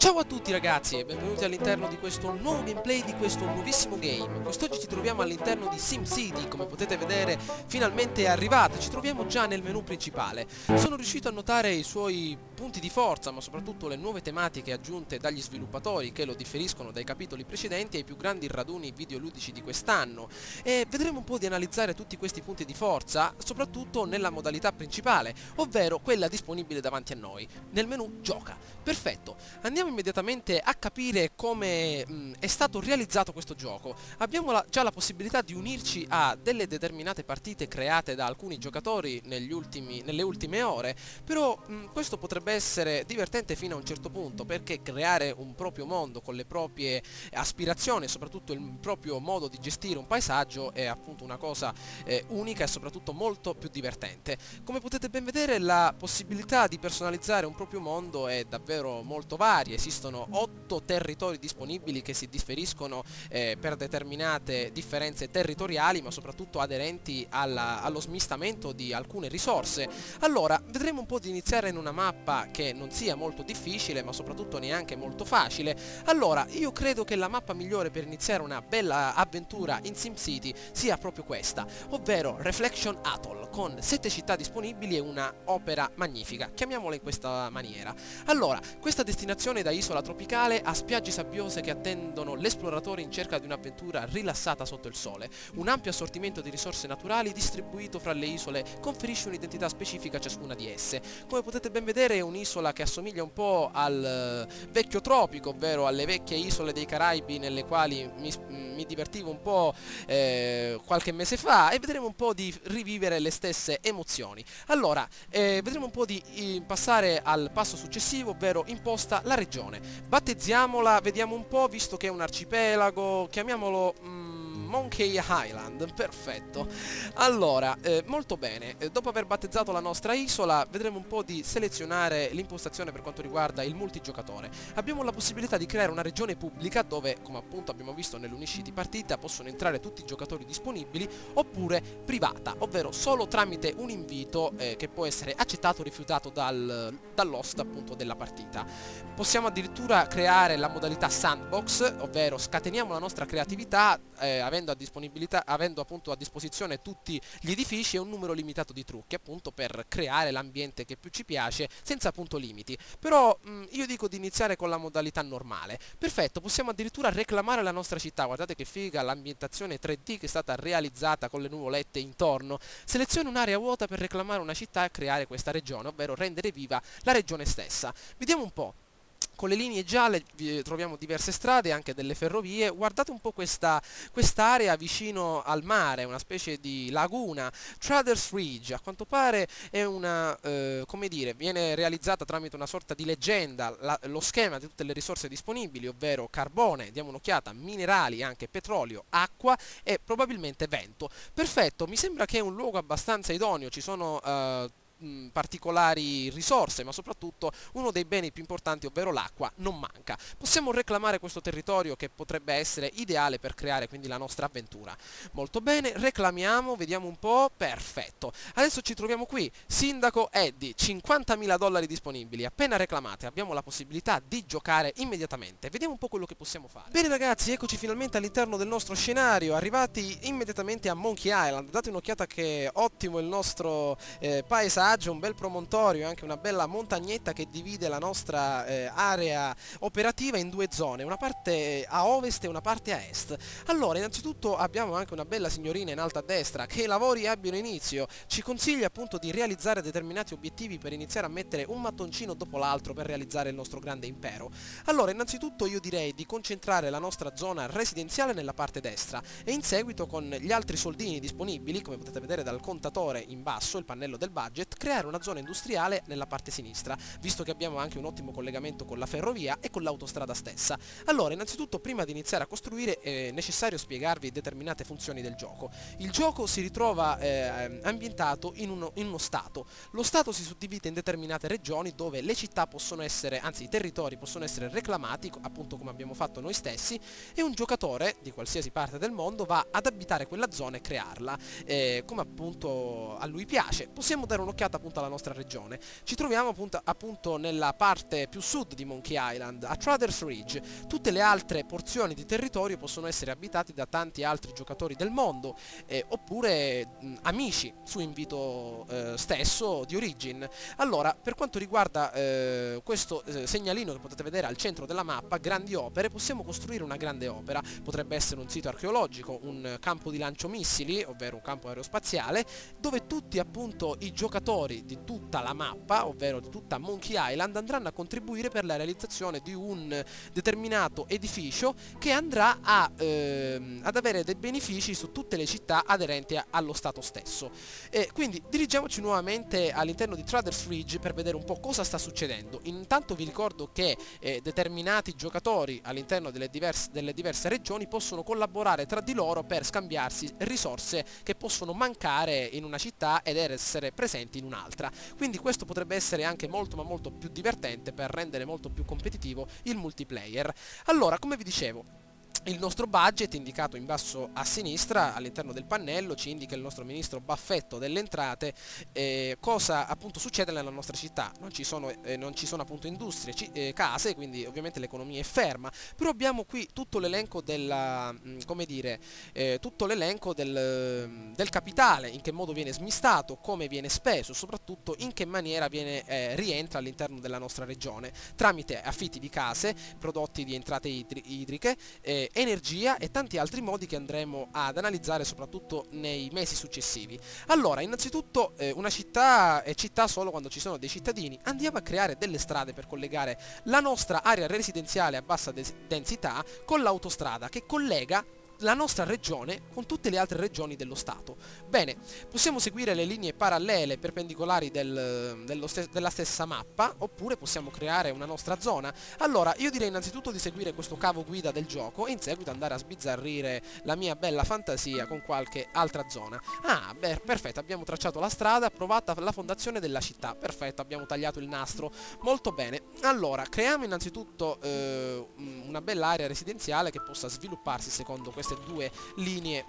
Ciao a tutti ragazzi e benvenuti all'interno di questo nuovo gameplay di questo nuovissimo game. Quest'oggi ci troviamo all'interno di SimCity, come potete vedere finalmente è arrivato, ci troviamo già nel menu principale. Sono riuscito a notare i suoi punti di forza, ma soprattutto le nuove tematiche aggiunte dagli sviluppatori che lo differiscono dai capitoli precedenti ai più grandi raduni videoludici di quest'anno. E vedremo un po' di analizzare tutti questi punti di forza, soprattutto nella modalità principale, ovvero quella disponibile davanti a noi, nel menu Gioca. Perfetto, andiamo immediatamente a capire come è stato realizzato questo gioco. Abbiamo già la possibilità di unirci a delle determinate partite create da alcuni giocatori nelle ultime ore, però questo potrebbe essere divertente fino a un certo punto, perché creare un proprio mondo con le proprie aspirazioni e soprattutto il proprio modo di gestire un paesaggio è appunto una cosa unica e soprattutto molto più divertente. Come potete ben vedere, la possibilità di personalizzare un proprio mondo è davvero molto varia. Esistono 8 territori disponibili che si differiscono per determinate differenze territoriali, ma soprattutto aderenti allo smistamento di alcune risorse. Allora, vedremo un po' di iniziare in una mappa che non sia molto difficile, ma soprattutto neanche molto facile. Allora, io credo che la mappa migliore per iniziare una bella avventura in SimCity sia proprio questa, ovvero Reflection Atoll, con 7 città disponibili e una opera magnifica, chiamiamola in questa maniera. Allora, questa destinazione da isola tropicale ha spiagge sabbiose che attendono l'esploratore in cerca di un'avventura rilassata sotto il sole. Un ampio assortimento di risorse naturali distribuito fra le isole conferisce un'identità specifica a ciascuna di esse. Come potete ben vedere è un'isola che assomiglia un po' al vecchio tropico, ovvero alle vecchie isole dei Caraibi nelle quali mi divertivo un po' qualche mese fa, e vedremo un po' di rivivere le stesse emozioni. Allora, vedremo un po' di passare al passo successivo, ovvero imposta la regione. Battezziamola, vediamo un po', visto che è un arcipelago, chiamiamolo Monkey Island, perfetto. Allora, molto bene, dopo aver battezzato la nostra isola, vedremo un po' di selezionare l'impostazione per quanto riguarda il multigiocatore. Abbiamo la possibilità di creare una regione pubblica dove, come appunto abbiamo visto nell'unisci di partita, possono entrare tutti i giocatori disponibili, oppure privata, ovvero solo tramite un invito che può essere accettato o rifiutato dall'host appunto della partita. Possiamo addirittura creare la modalità sandbox, ovvero scateniamo la nostra creatività avendo appunto a disposizione tutti gli edifici e un numero limitato di trucchi, appunto per creare l'ambiente che più ci piace senza appunto limiti. Però io dico di iniziare con la modalità normale. Perfetto, possiamo addirittura reclamare la nostra città. Guardate che figa l'ambientazione 3D che è stata realizzata con le nuvolette intorno. Selezioni un'area vuota per reclamare una città e creare questa regione, ovvero rendere viva la regione stessa. Vediamo un po'. Con le linee gialle troviamo diverse strade, anche delle ferrovie. Guardate un po' quest'area vicino al mare, una specie di laguna, Traders Ridge. A quanto pare è una, come dire, viene realizzata tramite una sorta di leggenda, lo schema di tutte le risorse disponibili, ovvero carbone, diamo un'occhiata, minerali, anche petrolio, acqua e probabilmente vento. Perfetto, mi sembra che è un luogo abbastanza idoneo, ci sono particolari risorse, ma soprattutto uno dei beni più importanti, ovvero l'acqua, non manca. Possiamo reclamare questo territorio che potrebbe essere ideale per creare quindi la nostra avventura. Molto bene, reclamiamo, vediamo un po', perfetto. Adesso ci troviamo qui, sindaco Eddie, 50.000 dollari disponibili, appena reclamate abbiamo la possibilità di giocare immediatamente. Vediamo un po' quello che possiamo fare. Bene ragazzi, eccoci finalmente all'interno del nostro scenario, arrivati immediatamente a Monkey Island. Date un'occhiata che ottimo il nostro paesaggio, un bel promontorio, anche una bella montagnetta che divide la nostra area operativa in due zone, una parte a ovest e una parte a est. Allora, innanzitutto abbiamo anche una bella signorina in alto a destra, che i lavori abbiano inizio, ci consiglia appunto di realizzare determinati obiettivi per iniziare a mettere un mattoncino dopo l'altro per realizzare il nostro grande impero. Allora, innanzitutto io direi di concentrare la nostra zona residenziale nella parte destra e in seguito, con gli altri soldini disponibili, come potete vedere dal contatore in basso, il pannello del budget, creare una zona industriale nella parte sinistra, visto che abbiamo anche un ottimo collegamento con la ferrovia e con l'autostrada stessa. Allora, innanzitutto, prima di iniziare a costruire è necessario spiegarvi determinate funzioni del gioco. Il gioco si ritrova ambientato in uno stato. Lo stato si suddivide in determinate regioni dove le città possono essere, anzi i territori possono essere reclamati, appunto come abbiamo fatto noi stessi, e un giocatore di qualsiasi parte del mondo va ad abitare quella zona e crearla, come appunto a lui piace. Possiamo dare un'occhiata un'occhiata appunto alla nostra regione. Ci troviamo appunto nella parte più sud di Monkey Island, a Traders Ridge. Tutte le altre porzioni di territorio possono essere abitate da tanti altri giocatori del mondo, oppure amici su invito stesso di Origin. Allora, per quanto riguarda questo segnalino che potete vedere al centro della mappa, grandi opere, possiamo costruire una grande opera. Potrebbe essere un sito archeologico, un campo di lancio missili, ovvero un campo aerospaziale, dove tutti appunto i giocatori di tutta la mappa, ovvero di tutta Monkey Island, andranno a contribuire per la realizzazione di un determinato edificio che andrà ad avere dei benefici su tutte le città aderenti allo stato stesso. Quindi dirigiamoci nuovamente all'interno di Traders Ridge per vedere un po' cosa sta succedendo. Intanto vi ricordo che determinati giocatori all'interno delle diverse regioni possono collaborare tra di loro per scambiarsi risorse che possono mancare in una città ed essere presenti in un'altra. Quindi questo potrebbe essere anche molto ma molto più divertente per rendere molto più competitivo il multiplayer. Allora, come vi dicevo, il nostro budget, indicato in basso a sinistra all'interno del pannello, ci indica il nostro ministro Baffetto delle entrate, cosa appunto succede nella nostra città. Non ci sono appunto industrie, case, quindi ovviamente l'economia è ferma, però abbiamo qui tutto l'elenco del capitale, in che modo viene smistato, come viene speso, soprattutto in che maniera rientra all'interno della nostra regione, tramite affitti di case, prodotti di entrate idriche, energia e tanti altri modi che andremo ad analizzare soprattutto nei mesi successivi. Allora, innanzitutto una città è città solo quando ci sono dei cittadini. Andiamo a creare delle strade per collegare la nostra area residenziale a bassa densità con l'autostrada che collega la nostra regione con tutte le altre regioni dello Stato. Bene, possiamo seguire le linee parallele perpendicolari della stessa mappa, oppure possiamo creare una nostra zona. Allora, io direi innanzitutto di seguire questo cavo guida del gioco e in seguito andare a sbizzarrire la mia bella fantasia con qualche altra zona. Ah, beh, perfetto, abbiamo tracciato la strada, approvata la fondazione della città. Perfetto, abbiamo tagliato il nastro. Molto bene. Allora, creiamo innanzitutto una bella area residenziale che possa svilupparsi secondo queste due linee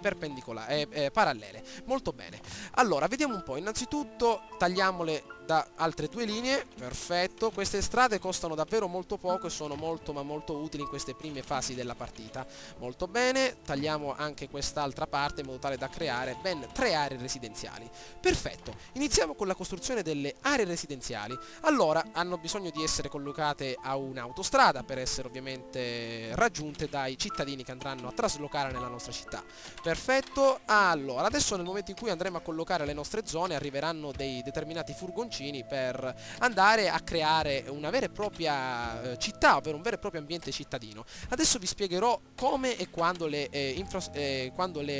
parallele. Molto bene. Allora, vediamo un po'. Innanzitutto tagliamole da altre due linee. Perfetto. Queste strade costano davvero molto poco e sono molto ma molto utili in queste prime fasi della partita. Molto bene. Tagliamo anche quest'altra parte in modo tale da creare ben 3 aree residenziali. Perfetto. Iniziamo con la costruzione delle aree residenziali. Allora, hanno bisogno di essere collocate a un'autostrada per essere ovviamente raggiunte dai cittadini che andranno a traslocare nella nostra città. Perfetto. Allora, adesso nel momento in cui andremo a collocare le nostre zone arriveranno dei determinati furgoncini per andare a creare una vera e propria città, ovvero un vero e proprio ambiente cittadino. Adesso vi spiegherò come e quando le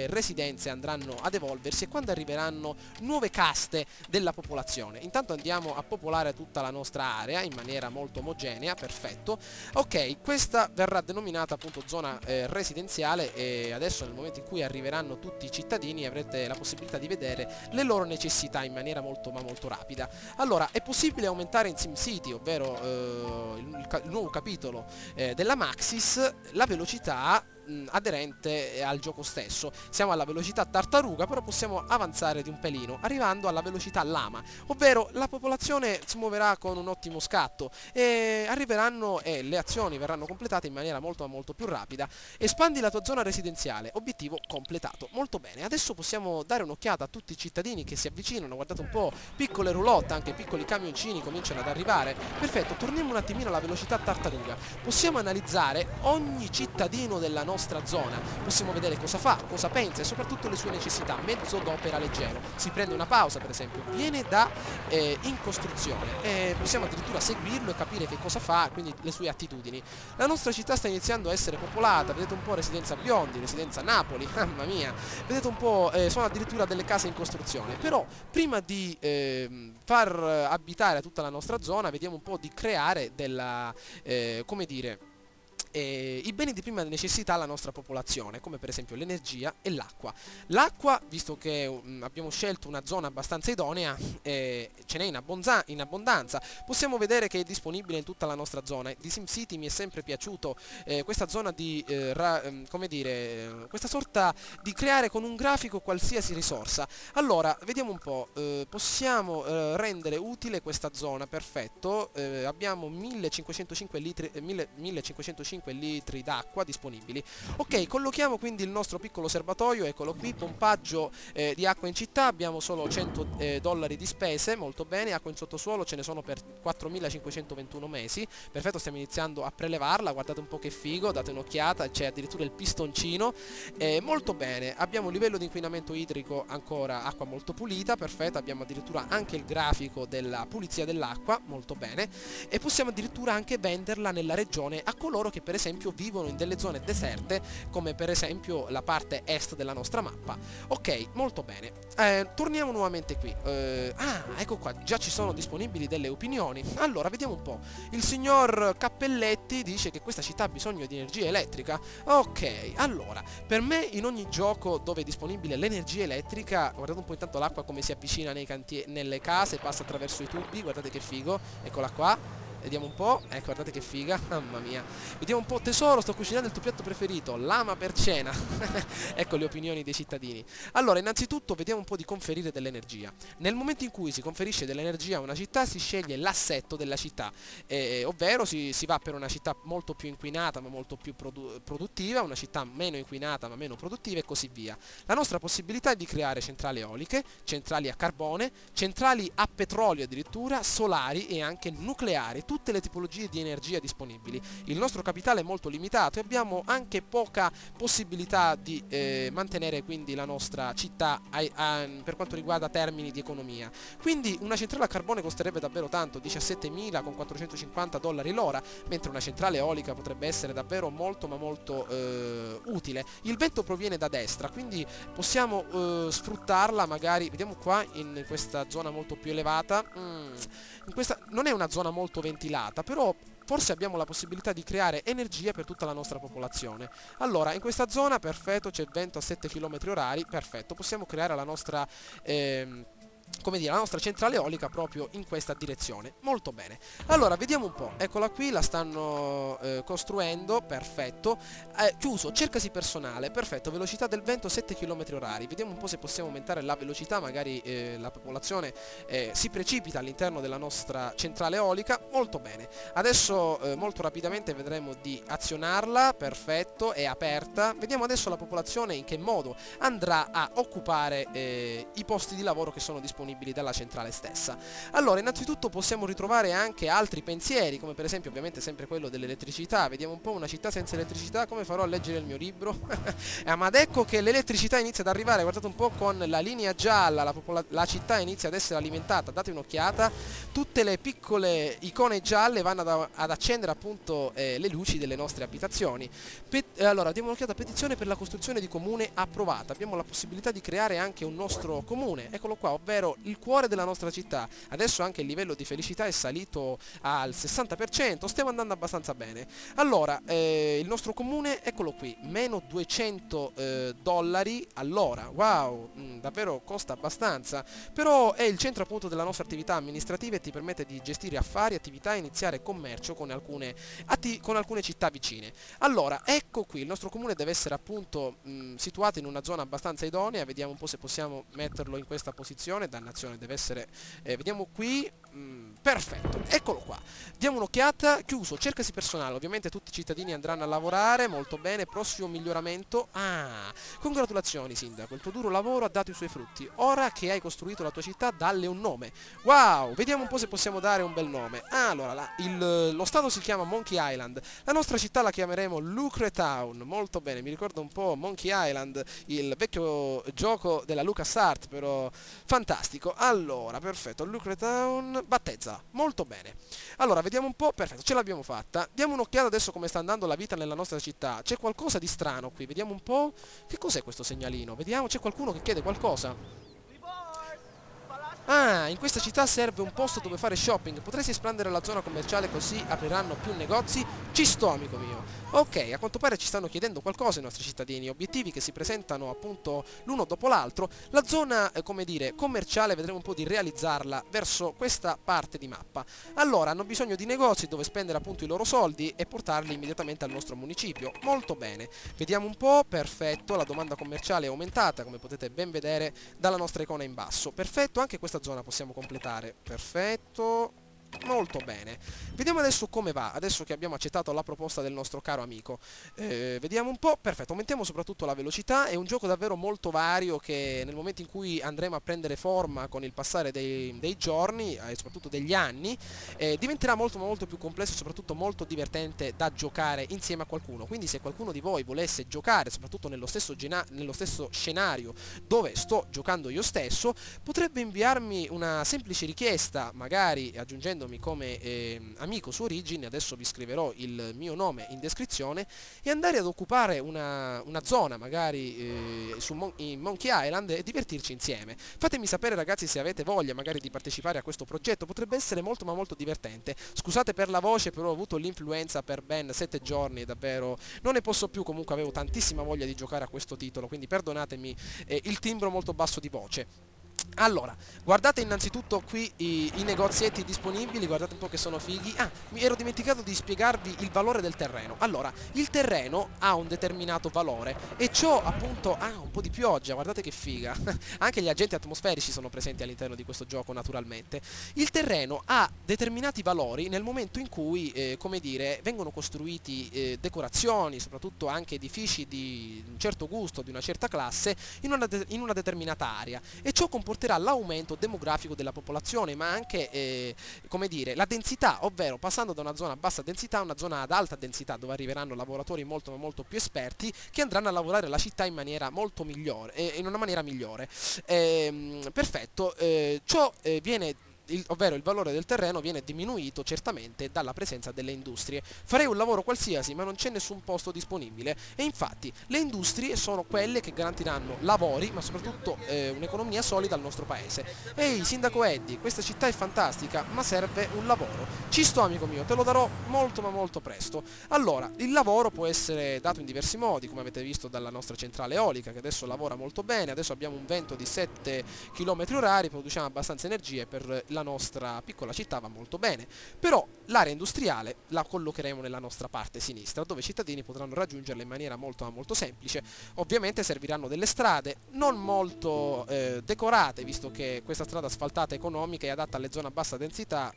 residenze andranno ad evolversi e quando arriveranno nuove caste della popolazione. Intanto andiamo a popolare tutta la nostra area in maniera molto omogenea. Perfetto. Ok, questa verrà denominata appunto zona residenziale e adesso nel momento in cui arriveranno tutti i cittadini avrete la possibilità di vedere le loro necessità in maniera molto ma molto rapida. Allora, è possibile aumentare in SimCity, ovvero il nuovo capitolo della Maxis, la velocità aderente al gioco stesso. Siamo alla velocità tartaruga, però possiamo avanzare di un pelino, arrivando alla velocità lama, ovvero la popolazione si muoverà con un ottimo scatto e le azioni verranno completate in maniera molto ma molto più rapida. Espandi la tua zona residenziale, obiettivo completato. Molto bene, adesso possiamo dare un'occhiata a tutti i cittadini che si avvicinano. Guardate un po', piccole roulotte, anche piccoli camioncini cominciano ad arrivare. Perfetto, torniamo un attimino alla velocità tartaruga. Possiamo analizzare ogni cittadino della nostra zona, possiamo vedere cosa fa, cosa pensa e soprattutto le sue necessità. Mezzo d'opera leggero, si prende una pausa per esempio, viene da in costruzione e possiamo addirittura seguirlo e capire che cosa fa, quindi le sue attitudini. La nostra città sta iniziando a essere popolata, vedete un po' residenza Biondi, residenza Napoli, mamma mia, vedete un po', sono addirittura delle case in costruzione. Però prima di far abitare tutta la nostra zona vediamo un po' di creare della come dire i beni di prima necessità alla nostra popolazione, come per esempio l'energia e l'acqua. L'acqua, visto che abbiamo scelto una zona abbastanza idonea, ce n'è in abbondanza, possiamo vedere che è disponibile in tutta la nostra zona. Di SimCity mi è sempre piaciuto questa zona di, come dire, questa sorta di creare con un grafico qualsiasi risorsa. Allora, vediamo un po', possiamo rendere utile questa zona, perfetto, abbiamo 1505 litri, 1505 litri d'acqua disponibili. Ok, collochiamo quindi il nostro piccolo serbatoio, eccolo qui, pompaggio di acqua in città, abbiamo solo 100 dollari di spese, molto bene, acqua in sottosuolo ce ne sono per 4521 mesi, perfetto, stiamo iniziando a prelevarla, guardate un po' che figo, date un'occhiata, c'è addirittura il pistoncino, molto bene, abbiamo un livello di inquinamento idrico ancora acqua molto pulita, perfetto, abbiamo addirittura anche il grafico della pulizia dell'acqua, molto bene, e possiamo addirittura anche venderla nella regione a coloro che per esempio vivono in delle zone deserte, come per esempio la parte est della nostra mappa. Ok, molto bene, torniamo nuovamente qui, ecco qua, già ci sono disponibili delle opinioni. Allora, vediamo un po', il signor Cappelletti dice che questa città ha bisogno di energia elettrica. Ok, allora, per me in ogni gioco dove è disponibile l'energia elettrica, guardate un po' intanto l'acqua come si avvicina nelle case, passa attraverso i tubi, guardate che figo, eccola qua. Vediamo un po', ecco, guardate che figa, mamma mia. Vediamo un po', tesoro, sto cucinando il tuo piatto preferito, lama per cena. Ecco le opinioni dei cittadini. Allora, innanzitutto vediamo un po' di conferire dell'energia. Nel momento in cui si conferisce dell'energia a una città si sceglie l'assetto della città, ovvero si va per una città molto più inquinata ma molto più produttiva, una città meno inquinata ma meno produttiva e così via. La nostra possibilità è di creare centrali eoliche, centrali a carbone, centrali a petrolio addirittura, solari e anche nucleari, tutte le tipologie di energia disponibili. Il nostro capitale è molto limitato e abbiamo anche poca possibilità di mantenere quindi la nostra città per quanto riguarda termini di economia. Quindi una centrale a carbone costerebbe davvero tanto, 17.000 con 450 dollari l'ora, mentre una centrale eolica potrebbe essere davvero molto ma molto utile. Il vento proviene da destra, quindi possiamo sfruttarla magari, vediamo qua in questa zona molto più elevata, questa non è una zona molto ventilata, però forse abbiamo la possibilità di creare energia per tutta la nostra popolazione. Allora, in questa zona, perfetto, c'è vento a 7 km orari, perfetto, possiamo creare la nostra come dire, la nostra centrale eolica proprio in questa direzione. Molto bene. Allora, vediamo un po'. Eccola qui, la stanno costruendo, perfetto. Chiuso, cercasi personale, perfetto, velocità del vento 7 km orari. Vediamo un po' se possiamo aumentare la velocità, magari la popolazione si precipita all'interno della nostra centrale eolica. Molto bene. Adesso molto rapidamente vedremo di azionarla, perfetto, è aperta. Vediamo adesso la popolazione in che modo andrà a occupare i posti di lavoro che sono disponibili dalla centrale stessa. Allora, innanzitutto possiamo ritrovare anche altri pensieri, come per esempio ovviamente sempre quello dell'elettricità. Vediamo un po' una città senza elettricità, come farò a leggere il mio libro? Ma ad ecco che l'elettricità inizia ad arrivare, guardate un po' con la linea gialla, la città inizia ad essere alimentata, date un'occhiata, tutte le piccole icone gialle vanno ad accendere appunto le luci delle nostre abitazioni. Allora, diamo un'occhiata, petizione per la costruzione di comune approvata, abbiamo la possibilità di creare anche un nostro comune, eccolo qua, ovvero il cuore della nostra città. Adesso anche il livello di felicità è salito al 60%, stiamo andando abbastanza bene. Allora, il nostro comune, eccolo qui, meno 200 dollari all'ora, wow, davvero costa abbastanza, però è il centro appunto della nostra attività amministrativa e ti permette di gestire affari, attività e iniziare commercio con alcune città vicine. Allora, ecco qui, il nostro comune deve essere appunto situato in una zona abbastanza idonea, vediamo un po' se possiamo metterlo in questa posizione. Dannazione, deve essere vediamo qui, perfetto, eccolo qua, diamo un'occhiata, chiuso, cercasi personale, ovviamente tutti i cittadini andranno a lavorare, molto bene, prossimo miglioramento, congratulazioni sindaco, il tuo duro lavoro ha dato i suoi frutti, ora che hai costruito la tua città dalle un nome, wow, vediamo un po' se possiamo dare un bel nome. Allora, lo stato si chiama Monkey Island, la nostra città la chiameremo Lucre Town, molto bene, mi ricorda un po' Monkey Island, il vecchio gioco della LucasArts, però fantastico. Allora, perfetto, Lucre Town, battezza, molto bene. Allora, vediamo un po', perfetto, ce l'abbiamo fatta. Diamo un'occhiata adesso come sta andando la vita nella nostra città. C'è qualcosa di strano qui, vediamo un po'. Che cos'è questo segnalino? Vediamo, c'è qualcuno che chiede qualcosa. Ah, in questa città serve un posto dove fare shopping. Potresti espandere la zona commerciale così apriranno più negozi? Ci sto, amico mio. Ok, a quanto pare ci stanno chiedendo qualcosa i nostri cittadini, obiettivi che si presentano appunto l'uno dopo l'altro. La zona, come dire, commerciale vedremo un po' di realizzarla verso questa parte di mappa. Allora, hanno bisogno di negozi dove spendere appunto i loro soldi e portarli immediatamente al nostro municipio. Molto bene. Vediamo un po', perfetto, la domanda commerciale è aumentata, come potete ben vedere dalla nostra icona in basso. Perfetto, anche questa zona possiamo completare. Perfetto. Molto bene. Vediamo adesso come va, adesso che abbiamo accettato la proposta del nostro caro amico. Vediamo un po', perfetto, aumentiamo soprattutto la velocità, è un gioco davvero molto vario che nel momento in cui andremo a prendere forma con il passare dei giorni e soprattutto degli anni, diventerà molto ma molto più complesso e soprattutto molto divertente da giocare insieme a qualcuno. Quindi se qualcuno di voi volesse giocare soprattutto nello stesso scenario dove sto giocando io stesso, potrebbe inviarmi una semplice richiesta, magari aggiungendo come amico su Origin. Adesso vi scriverò il mio nome in descrizione, e andare ad occupare una zona magari in Monkey Island e divertirci insieme. Fatemi sapere ragazzi se avete voglia magari di partecipare a questo progetto, potrebbe essere molto ma molto divertente. Scusate per la voce, però ho avuto l'influenza per ben 7 giorni, davvero non ne posso più. Comunque avevo tantissima voglia di giocare a questo titolo, quindi perdonatemi il timbro molto basso di voce. Allora, guardate innanzitutto qui i negozietti disponibili, guardate un po' che sono fighi. Ah, mi ero dimenticato di spiegarvi il valore del terreno. Allora, il terreno ha un determinato valore e ciò appunto ha un po' di pioggia, guardate che figa. Anche gli agenti atmosferici sono presenti all'interno di questo gioco naturalmente. Il terreno ha determinati valori nel momento in cui, come dire, vengono costruiti decorazioni, soprattutto anche edifici di un certo gusto, di una certa classe, in una determinata area, e ciò comporterà l'aumento demografico della popolazione, ma anche come dire, la densità, ovvero passando da una zona a bassa densità a una zona ad alta densità, dove arriveranno lavoratori molto molto più esperti che andranno a lavorare la città in maniera molto migliore, in una maniera migliore. Perfetto, ciò viene ovvero il valore del terreno viene diminuito certamente dalla presenza delle industrie. Farei un lavoro qualsiasi, ma non c'è nessun posto disponibile, e infatti le industrie sono quelle che garantiranno lavori, ma soprattutto un'economia solida al nostro paese. Ehi, sindaco Eddie, questa città è fantastica, ma serve un lavoro. Ci sto, amico mio, te lo darò molto ma molto presto. Allora, il lavoro può essere dato in diversi modi, come avete visto dalla nostra centrale eolica, che adesso lavora molto bene. Adesso abbiamo un vento di 7 km/h, produciamo abbastanza energia, e per la nostra piccola città va molto bene. Però l'area industriale la collocheremo nella nostra parte sinistra, dove i cittadini potranno raggiungerla in maniera molto ma molto semplice. Ovviamente serviranno delle strade non molto decorate, visto che questa strada asfaltata economica è adatta alle zone a bassa densità,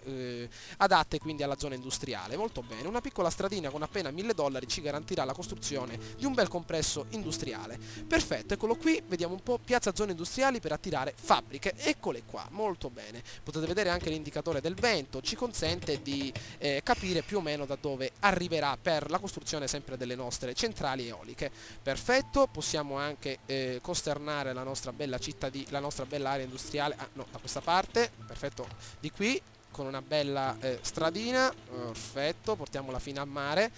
adatte quindi alla zona industriale. Molto bene, una piccola stradina con appena $1000 ci garantirà la costruzione di un bel complesso industriale. Perfetto, eccolo qui, vediamo un po', piazza zone industriali per attirare fabbriche, eccole qua, molto bene. Potete vedere anche l'indicatore del vento, ci consente di capire più o meno da dove arriverà per la costruzione sempre delle nostre centrali eoliche. Perfetto, possiamo anche costernare la nostra bella la nostra bella area industriale, no, da questa parte, perfetto, di qui, con una bella stradina, perfetto, portiamola fino a mare.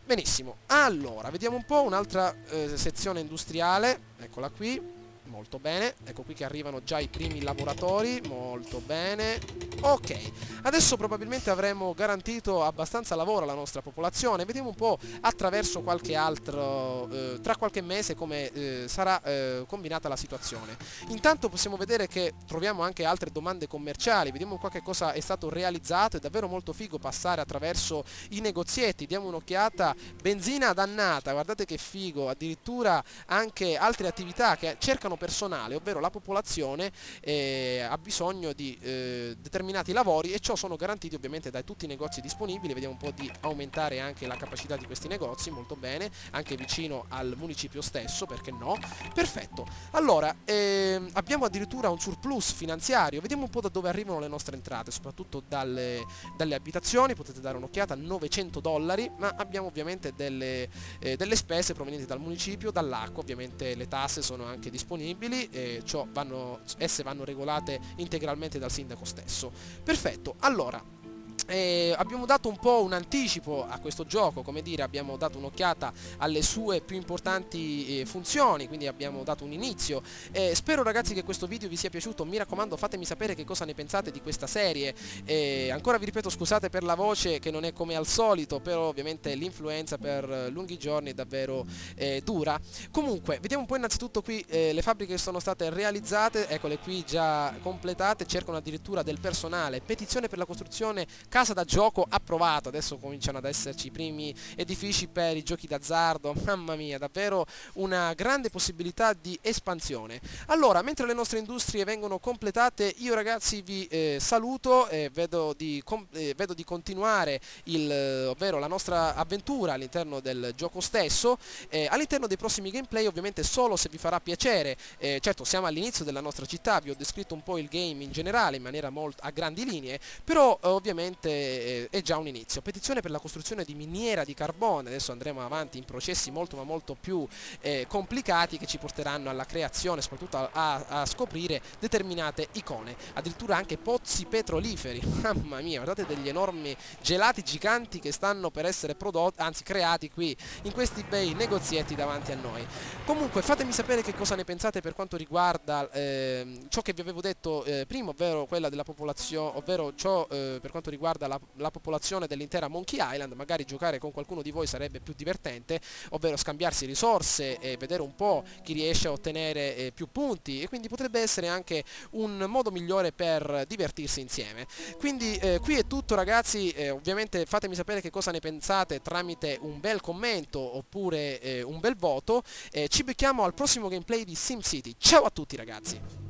Benissimo, allora, vediamo un po' un'altra sezione industriale, eccola qui. Molto bene, ecco qui che arrivano già i primi lavoratori, molto bene. Ok, adesso probabilmente avremo garantito abbastanza lavoro alla nostra popolazione. Vediamo un po' attraverso qualche altro, tra qualche mese come sarà combinata la situazione. Intanto possiamo vedere che troviamo anche altre domande commerciali, vediamo qua che cosa è stato realizzato. È davvero molto figo passare attraverso i negozietti, diamo un'occhiata. Benzina dannata, guardate che figo, addirittura anche altre attività che cercano personale, ovvero la popolazione ha bisogno di determinati lavori, e ciò sono garantiti ovviamente da tutti i negozi disponibili. Vediamo un po' di aumentare anche la capacità di questi negozi, molto bene, anche vicino al municipio stesso, perché no? Perfetto, allora abbiamo addirittura un surplus finanziario. Vediamo un po' da dove arrivano le nostre entrate, soprattutto dalle abitazioni. Potete dare un'occhiata, $900, ma abbiamo ovviamente delle spese provenienti dal municipio, dall'acqua, ovviamente le tasse sono anche disponibili, e esse vanno regolate integralmente dal sindaco stesso. Perfetto, allora abbiamo dato un po' un anticipo a questo gioco, come dire, abbiamo dato un'occhiata alle sue più importanti funzioni, quindi abbiamo dato un inizio. Spero ragazzi che questo video vi sia piaciuto, mi raccomando fatemi sapere che cosa ne pensate di questa serie. Ancora vi ripeto, scusate per la voce che non è come al solito, però ovviamente l'influenza per lunghi giorni è davvero dura. Comunque vediamo un po' innanzitutto qui le fabbriche che sono state realizzate, eccole qui già completate, cercano addirittura del personale. Petizione per la costruzione casa da gioco approvato, adesso cominciano ad esserci i primi edifici per i giochi d'azzardo, mamma mia, davvero una grande possibilità di espansione. Allora, mentre le nostre industrie vengono completate, io ragazzi vi saluto, vedo di continuare ovvero la nostra avventura all'interno del gioco stesso, all'interno dei prossimi gameplay ovviamente solo se vi farà piacere. Certo, siamo all'inizio della nostra città, vi ho descritto un po' il game in generale in maniera molto a grandi linee, però ovviamente è già un inizio. Petizione per la costruzione di miniera di carbone, adesso andremo avanti in processi molto ma molto più complicati che ci porteranno alla creazione, soprattutto a scoprire determinate icone, addirittura anche pozzi petroliferi, mamma mia, guardate degli enormi gelati giganti che stanno per essere prodotti, anzi creati qui in questi bei negozietti davanti a noi. Comunque fatemi sapere che cosa ne pensate per quanto riguarda ciò che vi avevo detto prima, ovvero quella della popolazione, ovvero ciò per quanto riguarda la popolazione dell'intera Monkey Island. Magari giocare con qualcuno di voi sarebbe più divertente, ovvero scambiarsi risorse e vedere un po' chi riesce a ottenere più punti, e quindi potrebbe essere anche un modo migliore per divertirsi insieme. Quindi qui è tutto ragazzi, ovviamente fatemi sapere che cosa ne pensate tramite un bel commento oppure un bel voto. Ci becchiamo al prossimo gameplay di SimCity. Ciao a tutti ragazzi!